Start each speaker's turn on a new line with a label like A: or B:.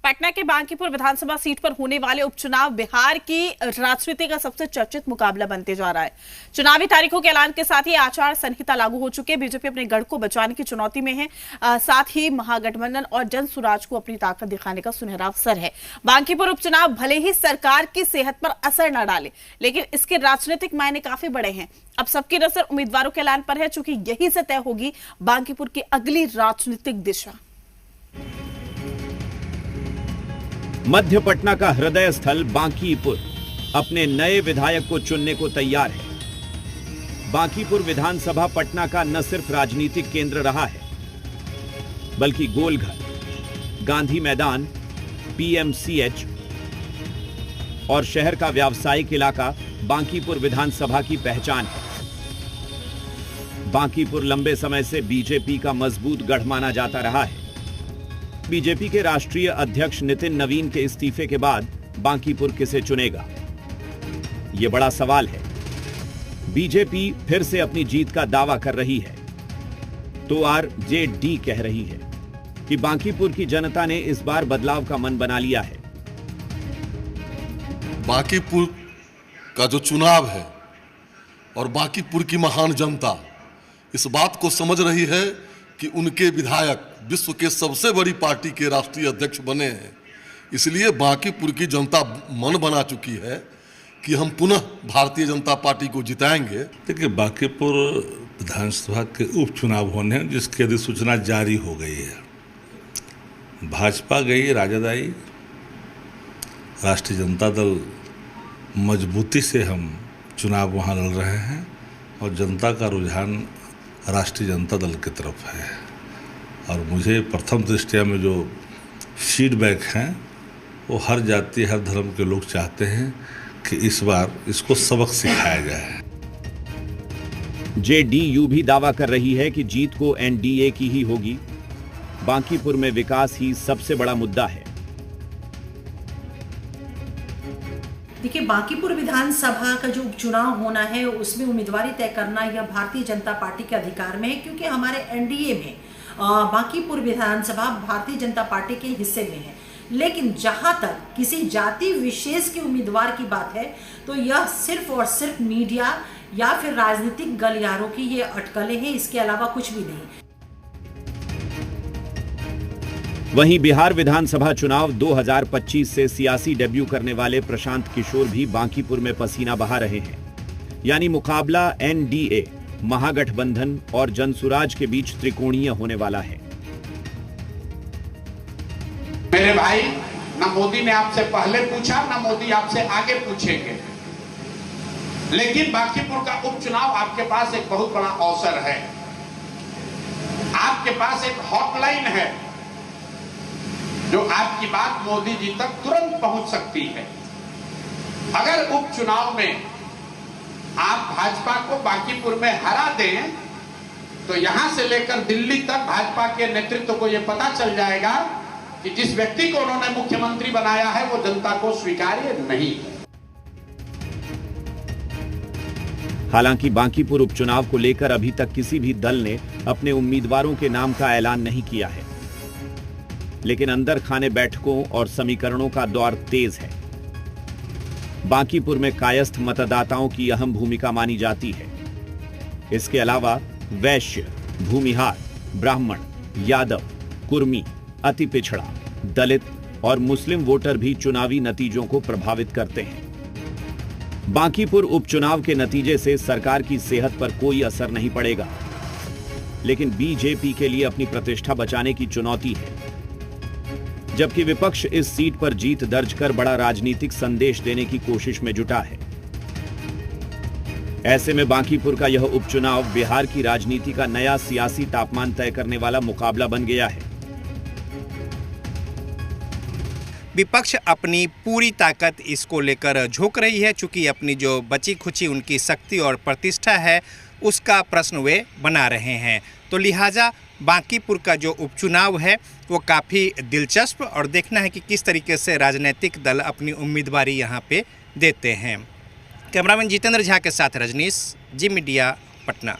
A: पटना के बांकीपुर विधानसभा सीट पर होने वाले उपचुनाव बिहार की राजनीति का सबसे चर्चित मुकाबला बनते जा रहा है। चुनावी तारीखों के ऐलान के साथ ही आचार संहिता लागू हो चुके। बीजेपी अपने गढ़ को बचाने की चुनौती में है। साथ ही महागठबंधन और जनसुराज को अपनी ताकत दिखाने का सुनहरा अवसर है। बांकीपुर उपचुनाव भले ही सरकार की सेहत पर असर न डाले, लेकिन इसके राजनीतिक मायने काफी बड़े हैं। अब सबकी नजर उम्मीदवारों के ऐलान पर है, चूंकि यही से तय होगी बांकीपुर की अगली राजनीतिक दिशा।
B: मध्य पटना का हृदय स्थल बांकीपुर अपने नए विधायक को चुनने को तैयार है। बांकीपुर विधानसभा पटना का न सिर्फ राजनीतिक केंद्र रहा है, बल्कि गोलघर, गांधी मैदान, पीएमसीएच और शहर का व्यावसायिक इलाका बांकीपुर विधानसभा की पहचान है। बांकीपुर लंबे समय से बीजेपी का मजबूत गढ़ माना जाता रहा है। बीजेपी के राष्ट्रीय अध्यक्ष नितिन नवीन के इस्तीफे के बाद बांकीपुर किसे चुनेगा, यह बड़ा सवाल है। बीजेपी फिर से अपनी जीत का दावा कर रही है तो आरजेडी कह रही है कि बांकीपुर की जनता ने इस बार बदलाव का मन बना लिया है।
C: बांकीपुर का जो चुनाव है और बांकीपुर की महान जनता इस बात को समझ रही है कि उनके विधायक विश्व के सबसे बड़ी पार्टी के राष्ट्रीय अध्यक्ष बने हैं। इसलिए बांकीपुर की जनता मन बना चुकी है कि हम पुनः भारतीय जनता पार्टी को जिताएंगे।
D: देखिए, बांकीपुर विधानसभा के उपचुनाव होने हैं, जिसकी अधिसूचना जारी हो गई है। भाजपा गई, राजद आई, राष्ट्रीय जनता दल मजबूती से हम चुनाव वहाँ लड़ रहे हैं और जनता का रुझान राष्ट्रीय जनता दल की तरफ है। और मुझे प्रथम दृष्टया में जो फीडबैक हैं वो हर जाति हर धर्म के लोग चाहते हैं कि इस बार इसको सबक सिखाया जाए।
B: जेडीयू भी दावा कर रही है कि जीत को एनडीए की ही होगी। बांकीपुर में विकास ही सबसे बड़ा मुद्दा है।
E: देखिए, बांकीपुर विधानसभा का जो उपचुनाव होना है उसमें उम्मीदवारी तय करना यह भारतीय जनता पार्टी के अधिकार में है, क्योंकि हमारे एनडीए में बांकीपुर विधानसभा भारतीय जनता पार्टी के हिस्से में है। लेकिन जहां तक किसी जाति विशेष के उम्मीदवार की बात है तो यह सिर्फ और सिर्फ मीडिया या फिर राजनीतिक गलियारों की ये अटकलें हैं, इसके अलावा कुछ भी नहीं।
B: वहीं बिहार विधानसभा चुनाव 2025 से सियासी डेब्यू करने वाले प्रशांत किशोर भी बांकीपुर में पसीना बहा रहे हैं। यानी मुकाबला एनडीए, महागठबंधन और जनसुराज के बीच त्रिकोणीय होने वाला है।
F: मेरे भाई, ना मोदी ने आपसे पहले पूछा, ना मोदी आपसे आगे पूछेंगे, लेकिन बांकीपुर का उपचुनाव आपके पास एक बहुत बड़ा अवसर है। आपके पास एक हॉटलाइन है जो आपकी बात मोदी जी तक तुरंत पहुंच सकती है। अगर उपचुनाव में आप भाजपा को बांकीपुर में हरा दें तो यहां से लेकर दिल्ली तक भाजपा के नेतृत्व को यह पता चल जाएगा कि जिस व्यक्ति को उन्होंने मुख्यमंत्री बनाया है वो जनता को स्वीकार्य नहीं है।
B: हालांकि बांकीपुर उपचुनाव को लेकर अभी तक किसी भी दल ने अपने उम्मीदवारों के नाम का ऐलान नहीं किया है, लेकिन अंदर खाने बैठकों और समीकरणों का दौर तेज है। बांकीपुर में कायस्थ मतदाताओं की अहम भूमिका मानी जाती है। इसके अलावा वैश्य, भूमिहार, ब्राह्मण, यादव, कुर्मी, अति पिछड़ा, दलित और मुस्लिम वोटर भी चुनावी नतीजों को प्रभावित करते हैं। बांकीपुर उपचुनाव के नतीजे से सरकार की सेहत पर कोई असर नहीं पड़ेगा, लेकिन बीजेपी के लिए अपनी प्रतिष्ठा बचाने की चुनौती है। जबकि विपक्ष इस सीट पर जीत दर्ज कर बड़ा राजनीतिक संदेश देने की कोशिश में जुटा है। ऐसे में बांकीपुर का यह उपचुनाव बिहार की राजनीति का नया सियासी तापमान तय करने वाला मुकाबला बन गया है।
G: विपक्ष अपनी पूरी ताकत इसको लेकर झोंक रही है, चूंकि अपनी जो बची खुची उनकी शक्ति और प्रतिष्ठा है उसका प्रश्न वे बना रहे हैं। तो लिहाजा बांकीपुर का जो उपचुनाव है वो काफ़ी दिलचस्प और देखना है कि किस तरीके से राजनीतिक दल अपनी उम्मीदवारी यहाँ पे देते हैं। कैमरामैन जितेंद्र झा के साथ रजनीश, जी मीडिया, पटना।